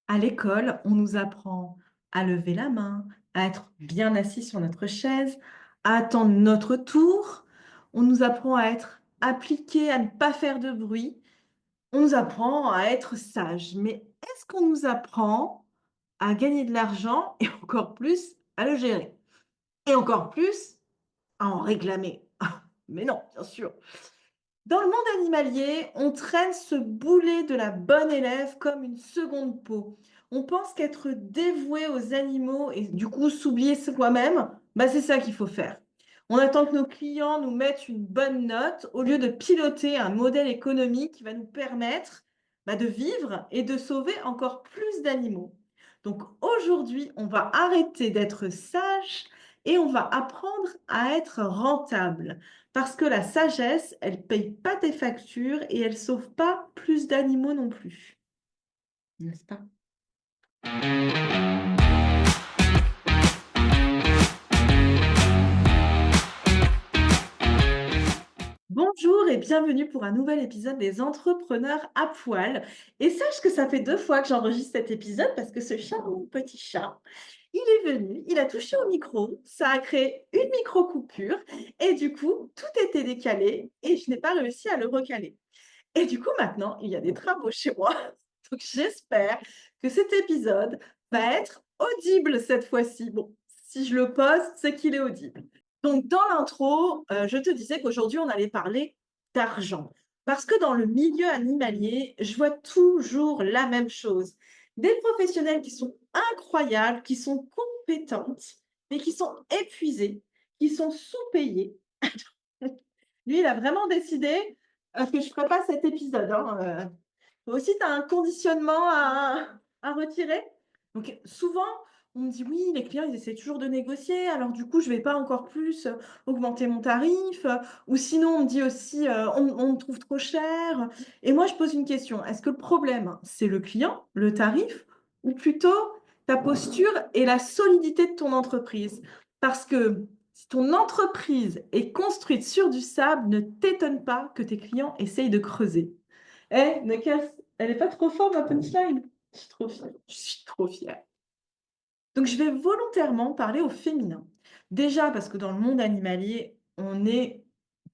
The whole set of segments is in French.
À l'école, on nous apprend à lever la main, à être bien assis sur notre chaise, à attendre notre tour. On nous apprend à être appliqué, à ne pas faire de bruit. On nous apprend à être sage. Mais est-ce qu'on nous apprend à gagner de l'argent et encore plus à le gérer? Et encore plus à en réclamer? Mais non, bien sûr. Dans le monde animalier, on traîne ce boulet de la bonne élève comme une seconde peau. On pense qu'être dévoué aux animaux et du coup s'oublier soi-même, bah c'est ça qu'il faut faire. On attend que nos clients nous mettent une bonne note au lieu de piloter un modèle économique qui va nous permettre de vivre et de sauver encore plus d'animaux. Donc aujourd'hui, on va arrêter d'être sage et on va apprendre à être rentable. Parce que la sagesse, elle paye pas tes factures et elle sauve pas plus d'animaux non plus, n'est-ce pas? Bonjour et bienvenue pour un nouvel épisode des Entrepreneurs à poil. Et sache que ça fait 2 fois que j'enregistre cet épisode parce que ce chat, mon petit chat, il est venu, il a touché au micro, ça a créé une micro-coupure et du coup, tout était décalé et je n'ai pas réussi à le recaler. Et du coup, maintenant, il y a des travaux chez moi. Donc, j'espère que cet épisode va être audible cette fois-ci. Bon, si je le poste, c'est qu'il est audible. Donc, dans l'intro, je te disais qu'aujourd'hui, on allait parler d'argent. Parce que dans le milieu animalier, je vois toujours la même chose. Des professionnels qui sont incroyables, qui sont compétentes, mais qui sont épuisés, qui sont sous-payés. Lui, il a vraiment décidé que je ne ferais pas cet épisode, hein, toi aussi, tu as un conditionnement à retirer? Donc souvent, on me dit: «Oui, les clients, ils essaient toujours de négocier, alors du coup, je ne vais pas encore plus, augmenter mon tarif», ou sinon on me dit aussi, «On me trouve trop cher», et moi, je pose une question: est-ce que le problème, c'est le client, le tarif, ou plutôt ta posture et la solidité de ton entreprise? Parce que si ton entreprise est construite sur du sable, ne t'étonne pas que tes clients essayent de creuser. Eh, ne casse elle est pas trop forte ma punchline? Je suis trop fière, je suis trop fière. Donc je vais volontairement parler au féminin. Déjà parce que dans le monde animalier, on est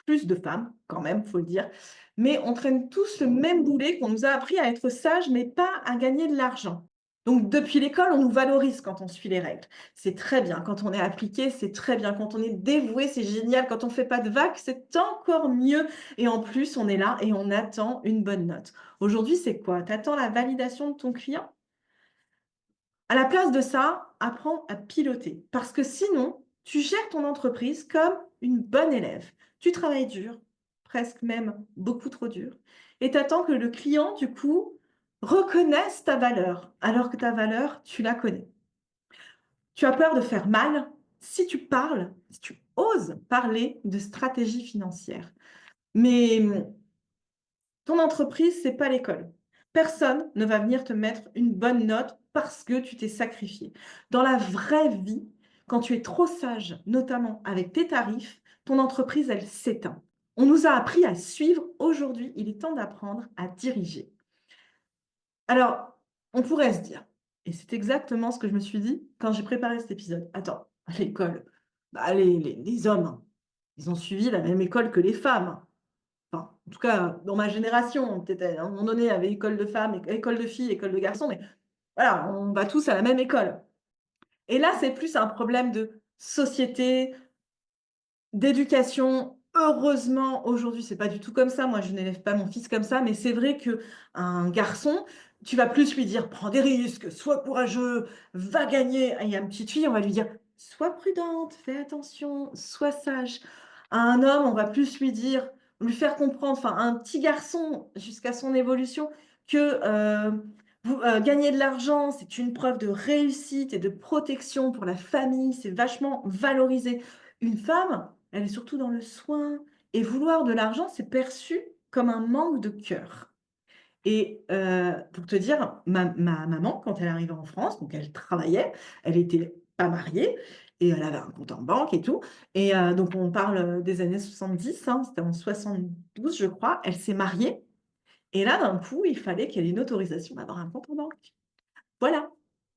plus de femmes quand même, faut le dire, mais on traîne tous le même boulet qu'on nous a appris à être sages, mais pas à gagner de l'argent. Donc depuis l'école, on nous valorise quand on suit les règles. C'est très bien. Quand on est appliqué, c'est très bien. Quand on est dévoué, c'est génial. Quand on fait pas de vagues, c'est encore mieux. Et en plus, on est là et on attend une bonne note. Aujourd'hui, c'est quoi? Tu attends la validation de ton client? À la place de ça, apprends à piloter parce que sinon, tu gères ton entreprise comme une bonne élève. Tu travailles dur, presque même beaucoup trop dur, et tu attends que le client, du coup, reconnaisse ta valeur, alors que ta valeur, tu la connais. Tu as peur de faire mal si tu parles, si tu oses parler de stratégie financière. Mais ton entreprise, c'est pas l'école. Personne ne va venir te mettre une bonne note parce que tu t'es sacrifié. Dans la vraie vie, quand tu es trop sage, notamment avec tes tarifs, ton entreprise, elle s'éteint. On nous a appris à suivre. Aujourd'hui, il est temps d'apprendre à diriger. Alors, on pourrait se dire, et c'est exactement ce que je me suis dit quand j'ai préparé cet épisode. Attends, à l'école, les hommes, hein, ils ont suivi la même école que les femmes. Enfin, en tout cas, dans ma génération, peut-être à un moment donné, il y avait école de femmes, école de filles, école de garçons, mais voilà, on va tous à la même école. Et là, c'est plus un problème de société, d'éducation. Heureusement, aujourd'hui, c'est pas du tout comme ça. Moi, je n'élève pas mon fils comme ça, mais c'est vrai qu'un garçon, tu vas plus lui dire: «Prends des risques, sois courageux, va gagner», et à une petite fille, on va lui dire: «Sois prudente, fais attention, sois sage». À un homme, on va plus lui dire, lui faire comprendre, enfin, un petit garçon jusqu'à son évolution que, gagner de l'argent, c'est une preuve de réussite et de protection pour la famille, c'est vachement valorisé. Une femme, elle est surtout dans le soin, et vouloir de l'argent, c'est perçu comme un manque de cœur. Et pour te dire, ma maman, quand elle arrivait en France, donc elle travaillait, elle était pas mariée et elle avait un compte en banque et tout, et donc on parle, des années 70, hein, c'était en 72 je crois. Elle s'est mariée et là, d'un coup, il fallait qu'elle ait une autorisation d'avoir un compte en banque. Voilà,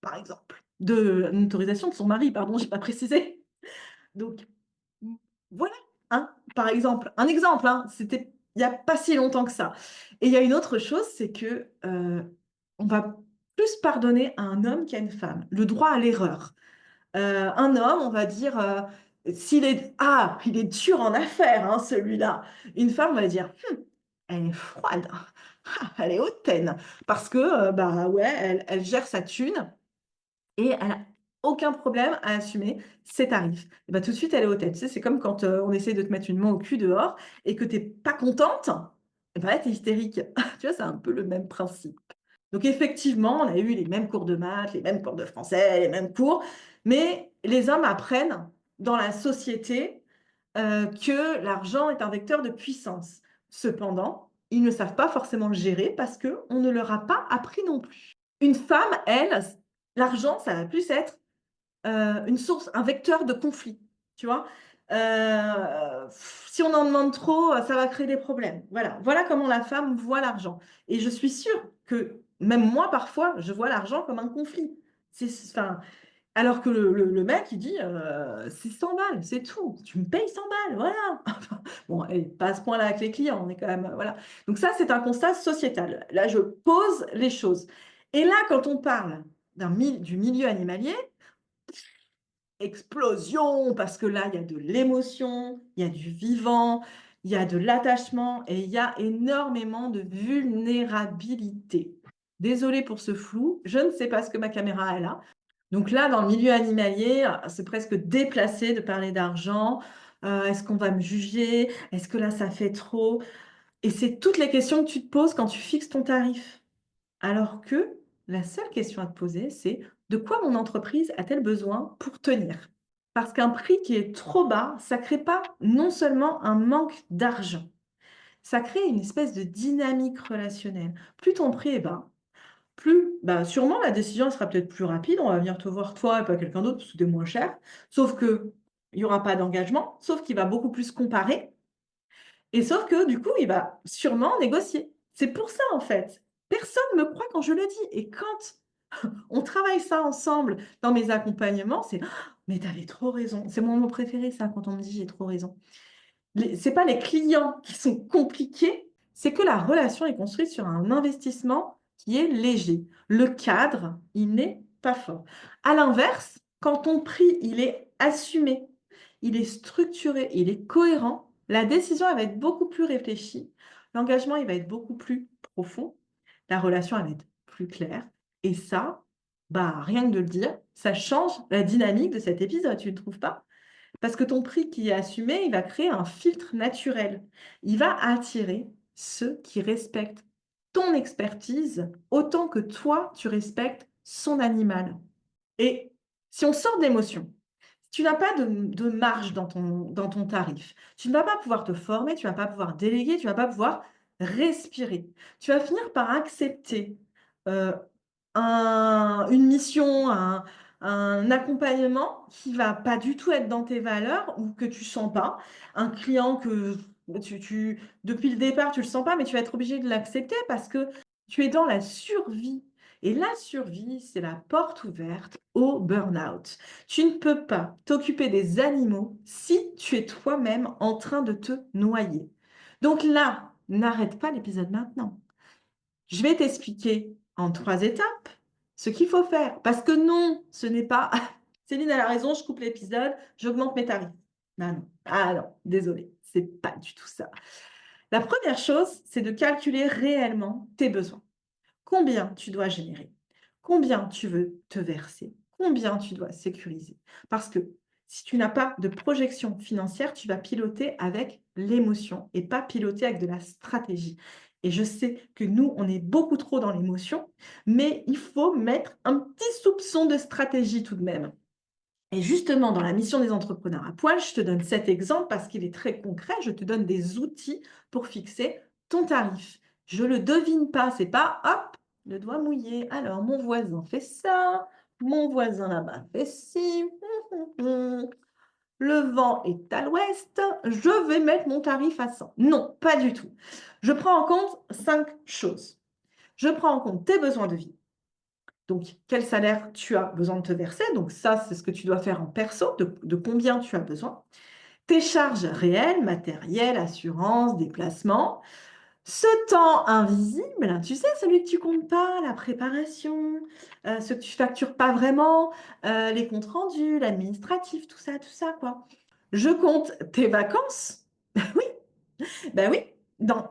par exemple. De une autorisation de son mari, pardon, j'ai pas précisé. Donc, mmh, voilà, hein, par exemple. Un exemple, hein, c'était il y a pas si longtemps que ça. Et il y a une autre chose, c'est que, on va plus pardonner à un homme qu'à une femme. Le droit à l'erreur. Un homme, on va dire, s'il est ah, il est dur en affaires, hein, celui-là. Une femme va dire: elle est froide, ah, elle est hautaine». Parce que, bah, ouais, elle gère sa thune et elle a aucun problème à assumer ses tarifs. Et bah, tout de suite, elle est hautaine. Tu sais, c'est comme quand, on essaie de te mettre une main au cul dehors et que tu es pas contente, et bah, là, tu es hystérique. Tu vois, c'est un peu le même principe. Donc effectivement, on a eu les mêmes cours de maths, les mêmes cours de français, les mêmes cours, mais les hommes apprennent dans la société, que l'argent est un vecteur de puissance. Cependant, ils ne savent pas forcément le gérer parce qu'on ne leur a pas appris non plus. Une femme, elle, l'argent, ça va plus être, une source, un vecteur de conflit, tu vois? Si on en demande trop, ça va créer des problèmes. Voilà, voilà comment la femme voit l'argent et je suis sûre que même moi, parfois, je vois l'argent comme un conflit. Enfin, alors que le mec, il dit, «C'est 100 balles, c'est tout. Tu me payes 100 balles, voilà». Bon et pas à ce point-là avec les clients, on est quand même, voilà. Donc ça, c'est un constat sociétal. Là, je pose les choses et là, quand on parle du milieu animalier, explosion, parce que là, il y a de l'émotion, il y a du vivant, il y a de l'attachement et il y a énormément de vulnérabilité. Désolée pour ce flou, je ne sais pas ce que ma caméra a là. Donc là, dans le milieu animalier, c'est presque déplacé de parler d'argent. Est-ce qu'on va me juger? Est-ce que là, ça fait trop? Et c'est toutes les questions que tu te poses quand tu fixes ton tarif. Alors que la seule question à te poser, c'est: «De quoi mon entreprise a-t-elle besoin pour tenir?» Parce qu'un prix qui est trop bas, ça crée pas non seulement un manque d'argent, ça crée une espèce de dynamique relationnelle. Plus ton prix est bas, plus bah, sûrement la décision elle sera peut-être plus rapide, on va venir te voir toi et pas quelqu'un d'autre parce que tu es moins cher. Sauf qu'il y aura pas d'engagement, sauf qu'il va beaucoup plus comparer et sauf que du coup, il va sûrement négocier. C'est pour ça en fait. Personne me croit quand je le dis et quand on travaille ça ensemble dans mes accompagnements, c'est: «Ah, mais tu avais trop raison». C'est mon mot préféré ça, quand on me dit: «J'ai trop raison». C'est pas les clients qui sont compliqués, c'est que la relation est construite sur un investissement qui est léger. Le cadre, il n'est pas fort. À l'inverse, quand ton prix, il est assumé, il est structuré, il est cohérent, la décision, elle va être beaucoup plus réfléchie, l'engagement, il va être beaucoup plus profond, la relation, elle va être plus claire et ça, bah, rien que de le dire, ça change la dynamique de cet épisode, tu ne trouves pas? Parce que ton prix qui est assumé, il va créer un filtre naturel. Il va attirer ceux qui respectent ton expertise autant que toi, tu respectes son animal. Et si on sort d'émotion, si tu n'as pas de marge dans ton tarif, tu ne vas pas pouvoir te former, tu ne vas pas pouvoir déléguer, tu ne vas pas pouvoir respirer. Tu vas finir par accepter, heu, une mission, un accompagnement qui va pas du tout être dans tes valeurs ou que tu sens pas. Un client que tu depuis le départ, tu le sens pas, mais tu vas être obligé de l'accepter parce que tu es dans la survie et la survie, c'est la porte ouverte au burn-out. Tu ne peux pas t'occuper des animaux si tu es toi-même en train de te noyer. Donc là, n'arrête pas l'épisode maintenant. Je vais t'expliquer en 3 étapes ce qu'il faut faire. Parce que non, ce n'est pas: «Céline elle a raison, je coupe l'épisode, j'augmente mes tarifs». Non, non. Ah non, désolée, c'est pas du tout ça. La première chose, c'est de calculer réellement tes besoins. Combien tu dois générer? Combien tu veux te verser? Combien tu dois sécuriser? Parce que si tu n'as pas de projection financière, tu vas piloter avec l'émotion et pas piloter avec de la stratégie. Et je sais que nous, on est beaucoup trop dans l'émotion, mais il faut mettre un petit soupçon de stratégie tout de même. Et justement, dans la mission des entrepreneurs à poil, je te donne cet exemple parce qu'il est très concret. Je te donne des outils pour fixer ton tarif. Je le devine pas, c'est pas hop, le doigt mouillé. Alors, mon voisin fait ça, mon voisin là-bas fait ci. Le vent est à l'ouest, je vais mettre mon tarif à 100. Non, pas du tout. Je prends en compte 5 choses. Je prends en compte tes besoins de vie, Donc, quel salaire tu as besoin de te verser? Donc ça, c'est ce que tu dois faire en perso, de combien tu as besoin. Tes charges réelles, matériel, assurance, déplacement. Ce temps invisible, tu sais, celui que tu comptes pas, la préparation, ce que tu factures pas vraiment, les comptes rendus, l'administratif, tout ça, quoi. Je compte tes vacances. Oui, ben oui, dans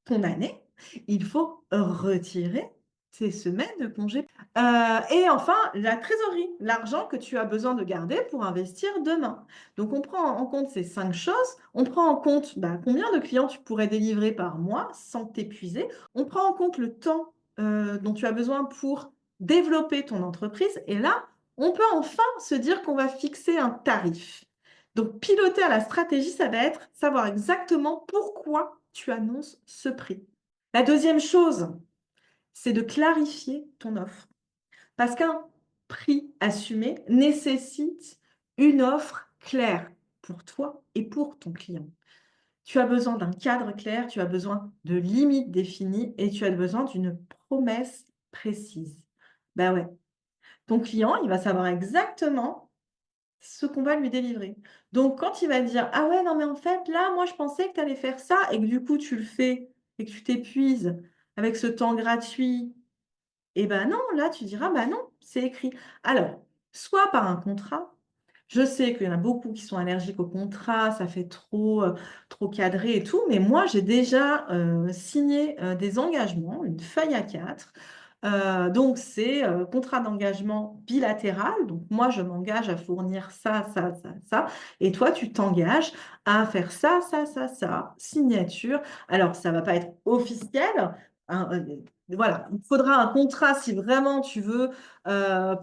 ton année, il faut retirer tes semaines de congé. Et enfin, la trésorerie, l'argent que tu as besoin de garder pour investir demain. Donc, on prend en compte ces 5 choses. On prend en compte, bah, combien de clients tu pourrais délivrer par mois sans t'épuiser. On prend en compte le temps, dont tu as besoin pour développer ton entreprise et là, on peut enfin se dire qu'on va fixer un tarif. Donc, piloter à la stratégie, ça va être savoir exactement pourquoi tu annonces ce prix. La deuxième chose, c'est de clarifier ton offre. Parce qu'un prix assumé nécessite une offre claire pour toi et pour ton client. Tu as besoin d'un cadre clair, tu as besoin de limites définies et tu as besoin d'une promesse précise. Ben ouais, ton client, il va savoir exactement ce qu'on va lui délivrer. Donc quand il va dire: «Ah ouais, non mais en fait là, moi je pensais que tu allais faire ça» et que du coup tu le fais et que tu t'épuises avec ce temps gratuit et ben non, là tu diras: «Bah non, c'est écrit». Alors, soit par un contrat, je sais qu'il y en a beaucoup qui sont allergiques au contrat, ça fait trop cadré et tout, mais moi j'ai déjà, signé, des engagements, une feuille à 4. Donc c'est, contrat d'engagement bilatéral, donc moi je m'engage à fournir ça, ça, ça, ça et toi tu t'engages à faire ça, ça, ça, ça, signature. Alors ça va pas être officiel, hein, voilà, il te faudra un contrat si vraiment tu veux,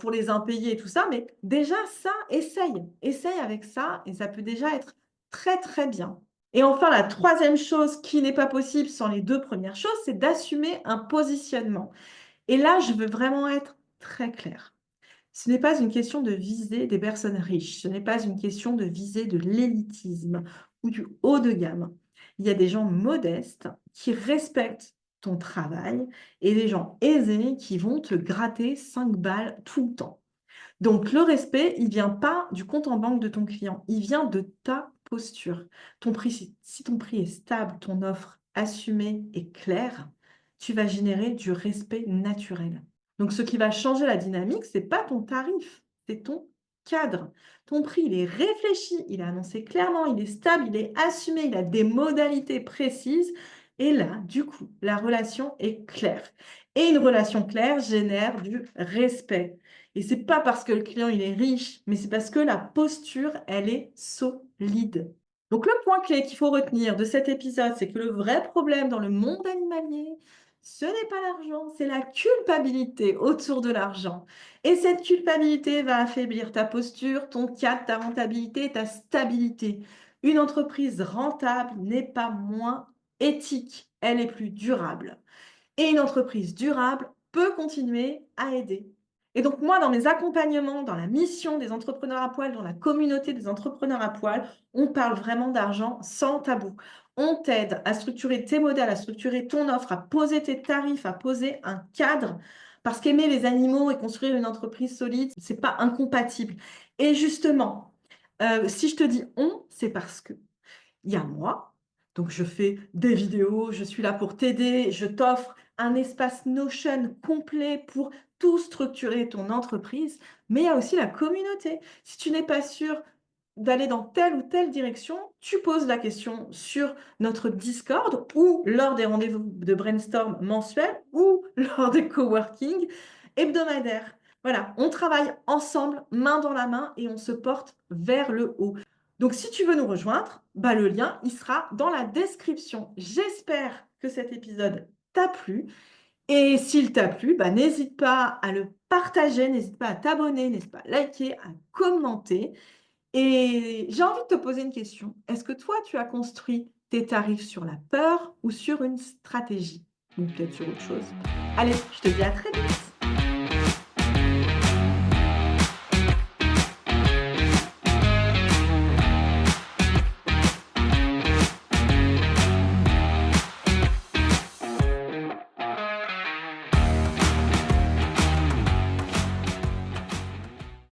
pour les impayés et tout ça, mais déjà ça, essaye. Essaye avec ça et ça peut déjà être très, très bien. Et enfin, la troisième chose qui n'est pas possible sans les 2 premières choses, c'est d'assumer un positionnement. Et là, je veux vraiment être très claire. Ce n'est pas une question de viser des personnes riches, ce n'est pas une question de viser de l'élitisme ou du haut de gamme. Il y a des gens modestes qui respectent ton travail et des gens aisés qui vont te gratter 5 balles tout le temps. Donc le respect, il vient pas du compte en banque de ton client, il vient de ta posture. Ton prix, si ton prix est stable, ton offre assumée et claire, tu vas générer du respect naturel. Donc ce qui va changer la dynamique, c'est pas ton tarif, c'est ton cadre. Ton prix, il est réfléchi, il est annoncé clairement, il est stable, il est assumé, il a des modalités précises. Et là, du coup, la relation est claire. Et une relation claire génère du respect. Et c'est pas parce que le client il est riche, mais c'est parce que la posture, elle est solide. Donc le point clé qu'il faut retenir de cet épisode, c'est que le vrai problème dans le monde animalier, ce n'est pas l'argent, c'est la culpabilité autour de l'argent. Et cette culpabilité va affaiblir ta posture, ton cadre, ta rentabilité, ta stabilité. Une entreprise rentable n'est pas moins éthique, elle est plus durable. Et une entreprise durable peut continuer à aider. Et donc moi, dans mes accompagnements, dans la mission des entrepreneurs à poil, dans la communauté des entrepreneurs à poil, on parle vraiment d'argent sans tabou. On t'aide à structurer tes modèles, à structurer ton offre, à poser tes tarifs, à poser un cadre. Parce qu'aimer les animaux et construire une entreprise solide, c'est pas incompatible. Et justement, si je te dis on, c'est parce que il y a moi, donc je fais des vidéos, je suis là pour t'aider, je t'offre un espace Notion complet pour tout structurer ton entreprise, mais il y a aussi la communauté. Si tu n'es pas sûr d'aller dans telle ou telle direction, tu poses la question sur notre Discord ou lors des rendez-vous de brainstorm mensuels ou lors des coworking hebdomadaires. Voilà, on travaille ensemble, main dans la main et on se porte vers le haut. Donc, si tu veux nous rejoindre, bah, le lien, il sera dans la description. J'espère que cet épisode t'a plu. Et s'il t'a plu, bah, n'hésite pas à le partager, n'hésite pas à t'abonner, n'hésite pas à liker, à commenter. Et j'ai envie de te poser une question. Est-ce que toi, tu as construit tes tarifs sur la peur ou sur une stratégie? Ou peut-être sur autre chose? Allez, je te dis à très vite.